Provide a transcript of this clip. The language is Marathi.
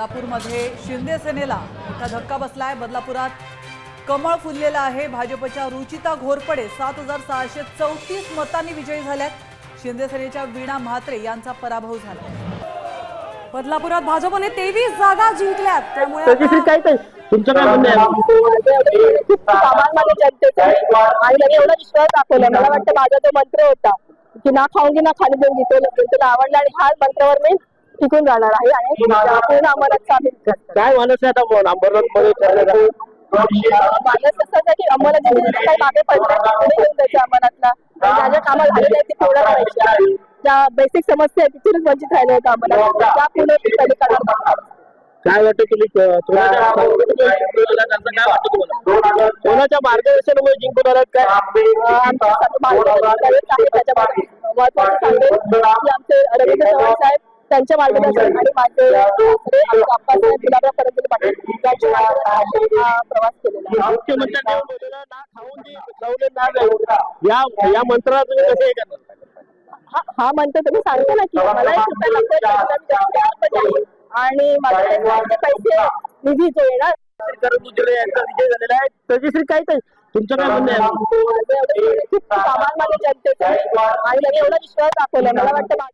बदलापूरमध्ये शिंदे सेनेला मोठा धक्का बसलाय। बदलापुरात कमळ फुललेला आहे। भाजपच्या रुचिता घोरपडे 7634 मतांनी विजयी झाल्यात। शिंदे सेनेच्या वीणा म्हात्रे यांचा पराभव झाला। बदलापुरात भाजपने 23 जागा जिंकल्यात। त्यामुळे तुमचं काय म्हणणं आहे? सामान्य जनतेचा आणि त्यांनी एवढा विश्वास दाखवला। मला वाटतं माझा तो मंत्र होता की ना खाऊंगी ना खाली देऊन जिंकवलं, तुला आवडला आणि ह्या मंत्रावर मी टिकून राहणार आहे आणि पूर्ण अंमलात सामील करतो। काय मानस आहे आता अंबरनाथमध्ये? मानस असं आहे की अंमलात काही मागे पडलं पुढे घेऊन जायचं अंमलातला, ज्या ज्या कामाला झालेल्या आहेत ते पूर्ण करायची, ज्या बेसिक समस्या आहेत तिथूनच वंचित राहिलं होतं अंमलात त्या पूर्ण पलीकडे। काय वाटतं तुम्ही काय वाटतं तुम्हाला कोणाच्या मार्गदर्शनामुळे जिंकून आलात? काय आमचे रवींद्र चव्हाण साहेब त्यांच्या मार्गदर्शन आणि माझे आप्पासाहेब गुलाबराव पाटील यांच्या मार्गदर्शनाखाली हा प्रवास केलेला आहे। मुख्यमंत्र्यांनी बोललेलं ना खाऊन जी खावले ना जाऊ या मंत्राला तुम्ही कसं हे करणार? हा म्हणतो तुम्ही सांगतो ना की मला 1 रुपया लागतो आणि माझे पैसे निधी जो येणार यांचा विजय झालेला आहे। तहसील काय तुमचं काय म्हणणं आहे? सामान्य जनतेचा आणि त्यांनी एवढा विश्वास दाखवला। मला वाटतं